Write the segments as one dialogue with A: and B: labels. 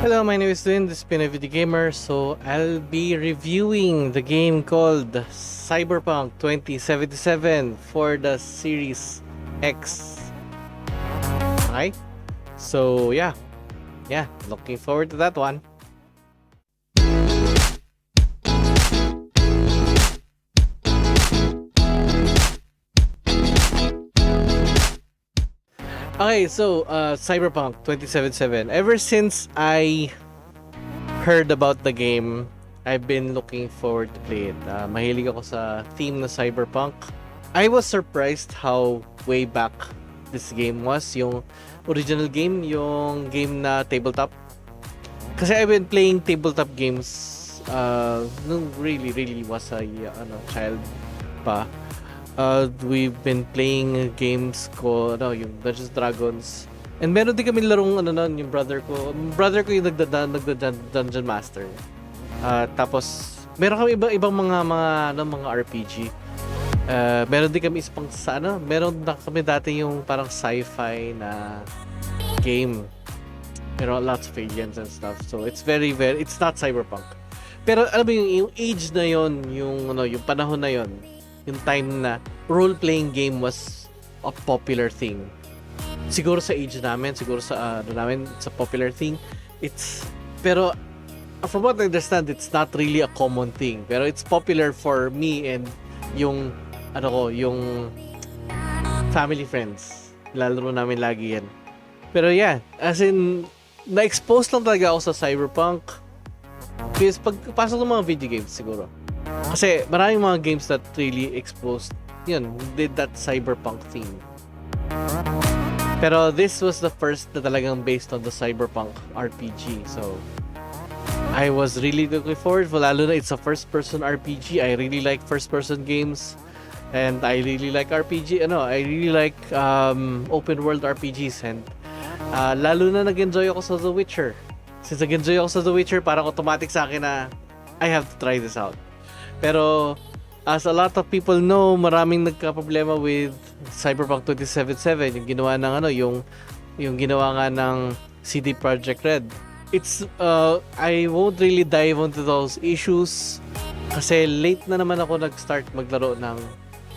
A: Hello, my name is Lynn, this is PinoyVideoGamer. So I'll be reviewing the game called Cyberpunk 2077 for the Series X. Okay? So yeah, looking forward to that one. Okay, so Cyberpunk 2077. Ever since I heard about the game, I've been looking forward to play it. Mahilig ako sa theme na Cyberpunk. I was surprised how way back this game was. Yung original game, yung game na tabletop. Kasi I've been playing tabletop games nung really was a child pa. We've been playing games ko, yung Dungeons Dragons. And meron din kami larong yung brother ko. Brother ko yung nagda-dungeon master. Tapos meron kami ibang mga RPG. Meron din kami isang meron na kami dati yung parang sci-fi na game. Meron lots of aliens and stuff. So it's it's not Cyberpunk. Pero alam mo yung age na yon, yung panahon na yon, yung time na role-playing game was a popular thing. Siguro sa age namin, siguro sa sa popular thing. Pero from what I understand, it's not really a common thing. Pero it's popular for me and yung yung family friends. Lalaro namin lagi yan. Pero yeah, as in na-expose lang talaga ako sa Cyberpunk. Because pagpasok ng mga video games siguro. Kasi maraming mga games that really exposed, did that Cyberpunk theme. Pero this was the first na talagang based on the Cyberpunk RPG. So, I was really looking forward. Lalo na it's a first-person RPG. I really like first-person games. And I really like RPG. I really like open-world RPGs. And lalo na nag-enjoy ako sa The Witcher. Since nag-enjoy ako sa The Witcher, parang automatic sa akin na I have to try this out. Pero as a lot of people know, maraming nagka-problema with Cyberpunk 2077, yung ginawa ng yung ginawa nga ng CD Projekt Red. I won't really dive into those issues kasi late na naman ako nag-start maglaro ng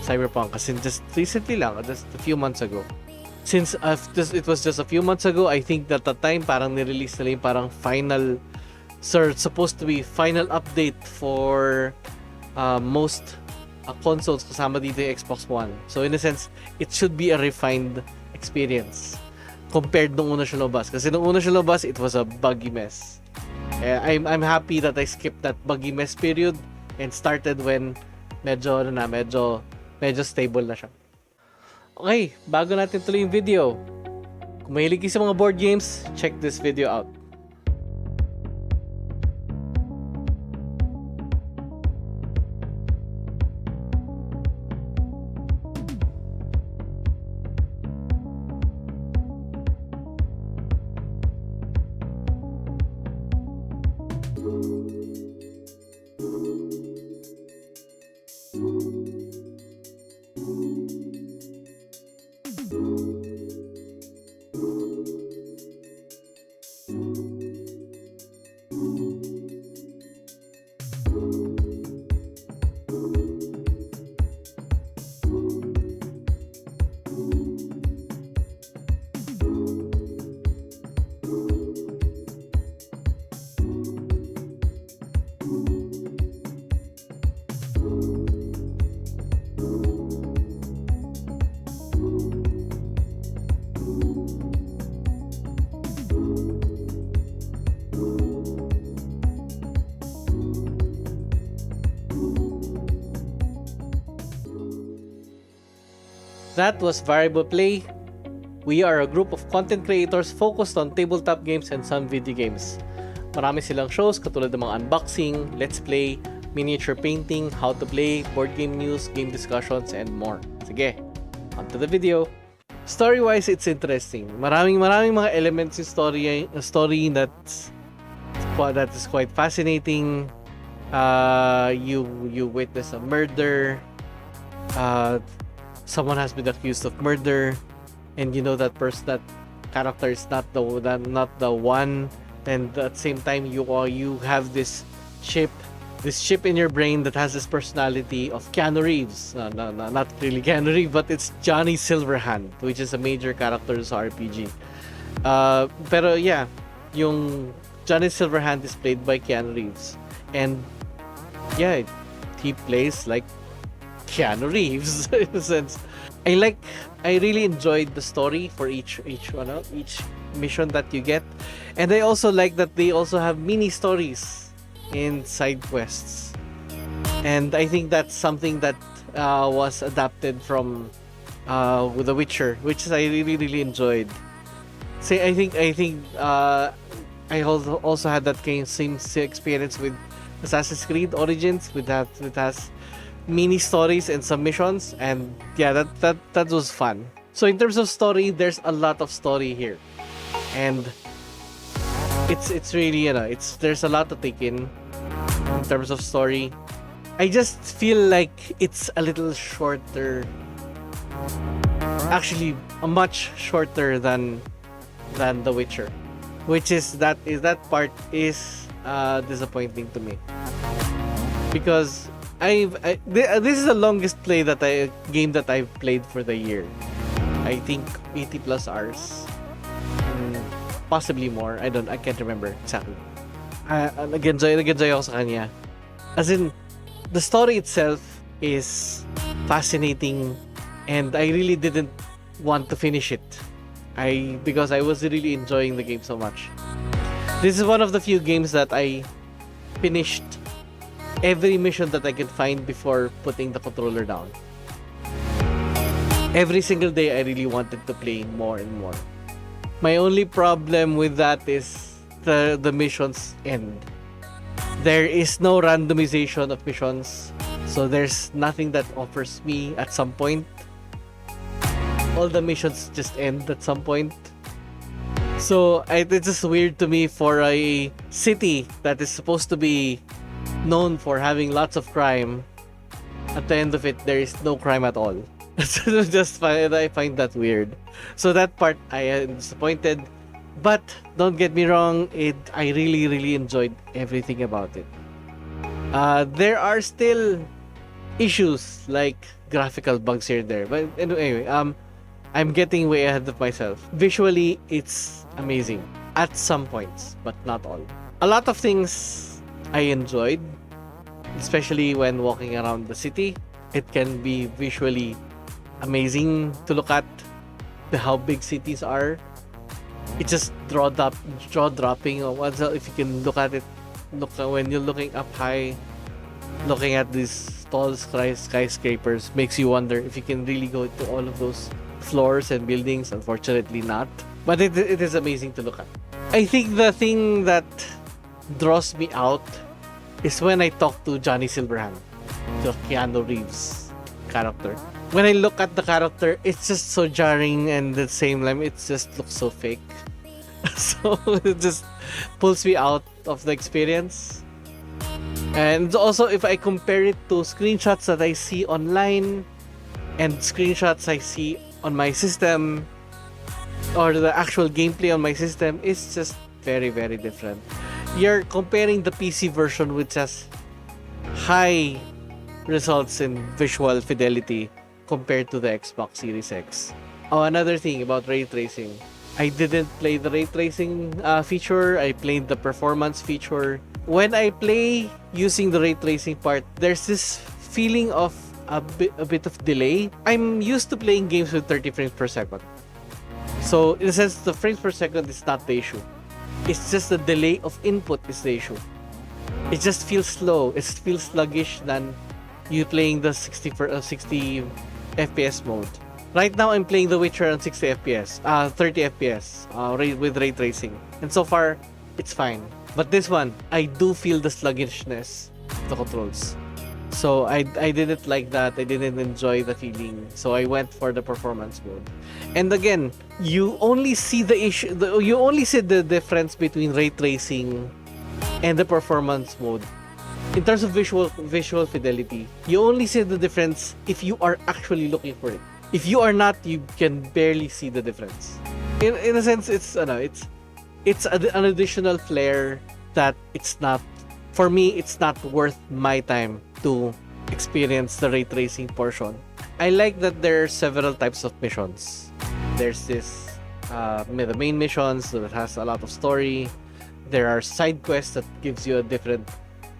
A: Cyberpunk kasi just recently lang, just a few months ago. Since it was just a few months ago, I think that the time parang nirelease nila yung parang final, supposed to be final update for most consoles kasama dito yung Xbox One. So in a sense, it should be a refined experience compared nung una siya lumabas. Kasi nung una siya lumabas, it was a buggy mess. I'm happy that I skipped that buggy mess period and started when medyo stable na siya. Okay, bago natin tuloy yung video, kung mahilig kayo sa mga board games, check this video out. That was Variable Play. We are a group of content creators focused on tabletop games and some video games. Marami silang shows katulad ng mga unboxing, let's play, miniature painting, how to play, board game news, game discussions, and more. Sige, on to the video. Story-wise, it's interesting. Maraming mga elements yung story that is quite fascinating. You witness a murder. Someone has been accused of murder, and you know that character is not the one and at the same time you have this chip in your brain that has this personality of Keanu Reeves. No, not really Keanu Reeves, but it's Johnny Silverhand, which is a major character sa RPG. Pero yeah, yung Johnny Silverhand is played by Keanu Reeves, and yeah, he plays like Keanu Reeves in a sense. I really enjoyed the story for each mission that you get, and I also like that they also have mini stories in side quests, and I think that's something that was adapted from with The Witcher, which I really enjoyed. Say I think I also had that same experience with Assassin's Creed Origins, with that it has mini stories and submissions, and yeah, that was fun. So in terms of story, there's a lot of story here, and it's really, there's a lot to take in terms of story. I just feel like it's a little shorter, actually a much shorter than The Witcher, which is that part is disappointing to me, because this is the longest game that I've played for the year. I think 80 plus hours, possibly more. I can't remember exactly. Nag-enjoy ako sa kanya. As in, the story itself is fascinating, and I really didn't want to finish it. Because I was really enjoying the game so much. This is one of the few games that I finished every mission that I could find before putting the controller down. Every single day I really wanted to play more and more. My only problem with that is the missions end. There is no randomization of missions, so there's nothing that offers me at some point. All the missions just end at some point. So it's just weird to me for a city that is supposed to be known for having lots of crime. At the end of it, there is no crime at all. I find that weird. So that part I am disappointed. But don't get me wrong, I really enjoyed everything about it. There are still issues like graphical bugs here and there. But anyway, I'm getting way ahead of myself. Visually, it's amazing at some points, but not all. A lot of things I enjoyed, especially when walking around the city. It can be visually amazing to look at how big cities are. It's just jaw-dropping. If you can look at it, when you're looking up high, looking at these tall skyscrapers, makes you wonder if you can really go to all of those floors and buildings. Unfortunately not, but it is amazing to look at. I think the thing that draws me out is when I talk to Johnny Silverhand, the Keanu Reeves character. When I look at the character, it's just so jarring, and at the same time, it just looks so fake. So it just pulls me out of the experience. And also, if I compare it to screenshots that I see online and screenshots I see on my system, or the actual gameplay on my system, it's just very different. You're comparing the PC version, which has high results in visual fidelity, compared to the Xbox Series X. Oh, another thing about ray tracing. I didn't play the ray tracing feature. I played the performance feature. When I play using the ray tracing part, there's this feeling of a bit of delay. I'm used to playing games with 30 frames per second. So in a sense, the frames per second is not the issue. It's just the delay of input is the issue. It just feels slow. It feels sluggish than you playing the 60 FPS mode. Right now, I'm playing The Witcher on 60 FPS, 30 FPS with ray tracing. And so far, it's fine. But this one, I do feel the sluggishness of the controls. So I didn't like that. I didn't enjoy the feeling. So I went for the performance mode. And again, you only see you only see the difference between ray tracing and the performance mode. In terms of visual fidelity, you only see the difference if you are actually looking for it. If you are not, you can barely see the difference. In a sense, it's it's an additional flair that it's not, for me, it's not worth my time to experience the ray tracing portion. I like that there are several types of missions. There's this, the main missions that has a lot of story. There are side quests that gives you a different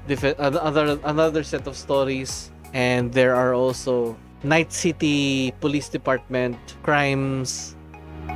A: another set of stories, and there are also Night City Police Department crimes,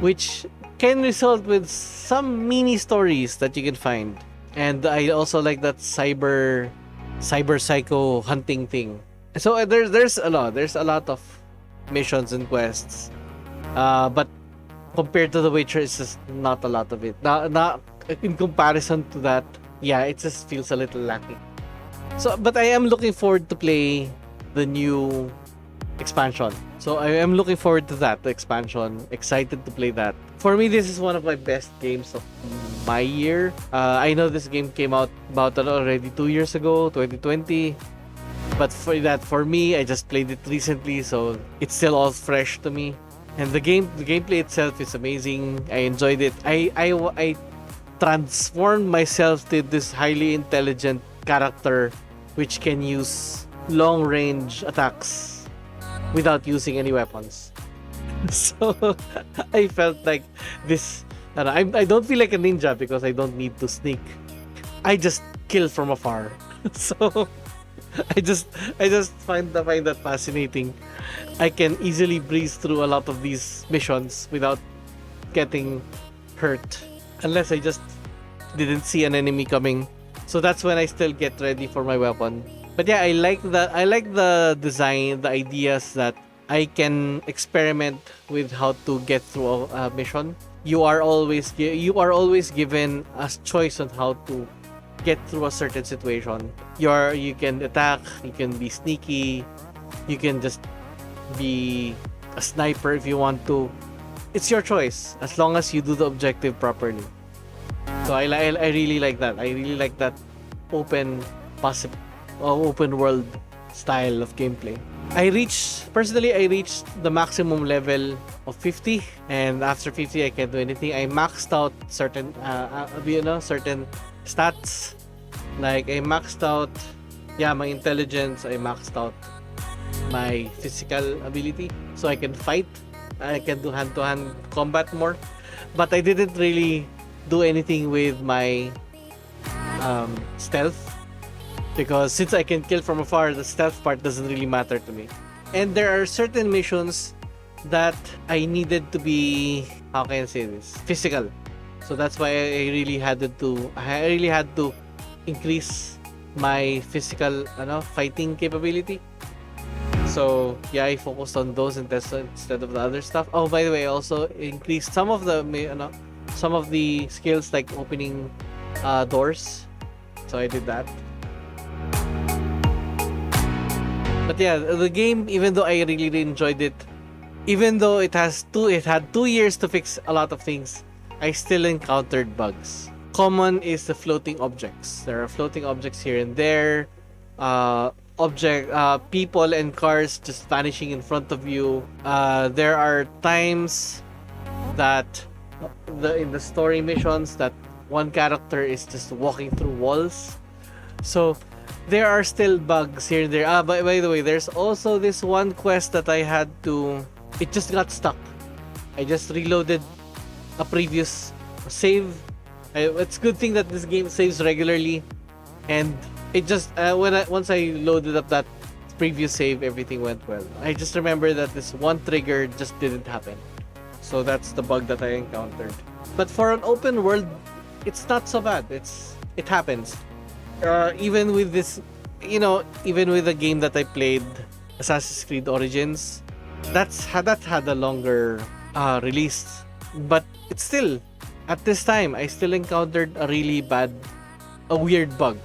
A: which can result with some mini stories that you can find. And I also like that cyber psycho hunting thing. So there's a lot of missions and quests, but compared to The Witcher, it's just not a lot of it. Not in comparison to that, yeah, it just feels a little lacking. So, but I am looking forward to play the new expansion. So I am looking forward to that, the expansion. Excited to play that. For me, this is one of my best games of my year. I know this game came out about already 2 years ago, 2020. But for me, I just played it recently, so it's still all fresh to me. And the gameplay itself is amazing. I enjoyed it. I transformed myself to this highly intelligent character which can use long range attacks without using any weapons. So I felt like this. I don't feel like a ninja because I don't need to sneak. I just kill from afar. So I just find that fascinating. I can easily breeze through a lot of these missions without getting hurt, unless I just didn't see an enemy coming. So that's when I still get ready for my weapon. But yeah, I like the design, the ideas that I can experiment with how to get through a mission. You are always given a choice on how to get through a certain situation. You can attack, you can be sneaky, you can just be a sniper if you want to. It's your choice as long as you do the objective properly. So I really like that. I really like that open world style of gameplay. I reached the maximum level of 50, and after 50 I can't do anything. I maxed out certain certain stats. Like I maxed out my intelligence, I maxed out my physical ability so I can fight. I can do hand-to-hand combat more. But I didn't really do anything with my stealth, because since I can kill from afar, the stealth part doesn't really matter to me. And there are certain missions that I needed to be, how can I say this, physical. So that's why I really had to increase my physical fighting capability. So yeah, I focused on those instead of the other stuff. Oh, by the way, I also increased some of the skills like opening doors. So I did that. But yeah, the game, even though I really enjoyed it, even though it had 2 years to fix a lot of things, I still encountered bugs. Common is the floating objects. There are floating objects here and there. People and cars just vanishing in front of you. There are times that in the story missions that one character is just walking through walls. So there are still bugs here and there. By the way, there's also this one quest that I had to. It just got stuck. I just reloaded a previous save. It's a good thing that this game saves regularly, and it just once I loaded up that previous save, everything went well. I just remember that this one trigger just didn't happen. So that's the bug that I encountered. But for an open world, it's not so bad. It happens. Even with this, even with the game that I played, Assassin's Creed Origins, that had a longer release. But it's still, at this time, I still encountered a weird bug.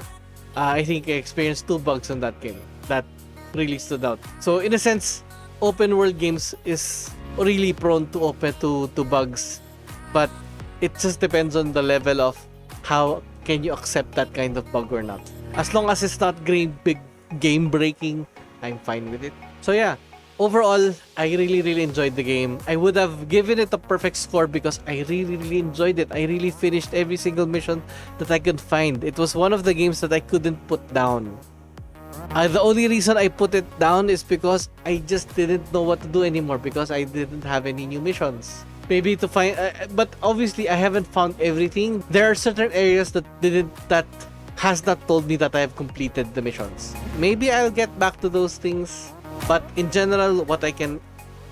A: I think I experienced 2 bugs in that game that really stood out. So in a sense, open world games is really prone to bugs, but it just depends on the level of how can you accept that kind of bug or not. As long as it's not big game breaking, I'm fine with it. So yeah, overall, I really enjoyed the game. I would have given it a perfect score because I really enjoyed it. I really finished every single mission that I could find. It was one of the games that I couldn't put down. The only reason I put it down is because I just didn't know what to do anymore because I didn't have any new missions. Maybe to find, but obviously I haven't found everything. There are certain areas that has not told me that I have completed the missions. Maybe I'll get back to those things, but in general, what I can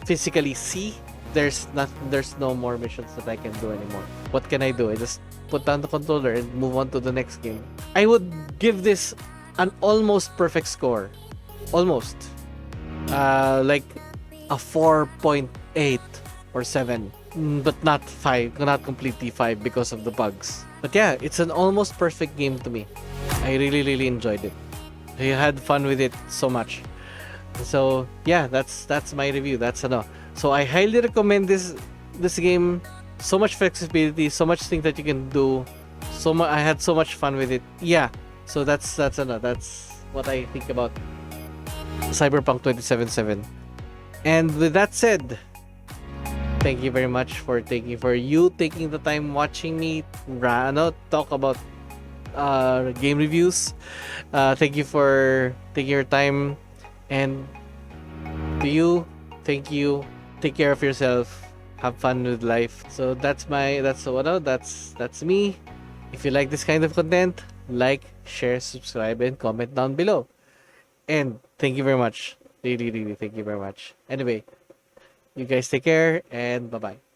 A: physically see, there's no more missions that I can do anymore. What can I do? I just put down the controller and move on to the next game. I would give this an almost perfect score. Almost. Like a 4.8 or 7. But not 5. Not completely 5 because of the bugs. But yeah, it's an almost perfect game to me. I really enjoyed it. I had fun with it so much. So yeah, that's my review. So I highly recommend this game. So much flexibility, so much things that you can do. I had so much fun with it. Yeah. So that's what I think about Cyberpunk 2077. And with that said, thank you very much for taking the time watching me talk about game reviews. Thank you for taking your time, and to you, thank you. Take care of yourself. Have fun with life. So that's me. If you like this kind of content, like, share, subscribe, and comment down below. And thank you very much. Really thank you very much. Anyway, you guys take care and bye-bye.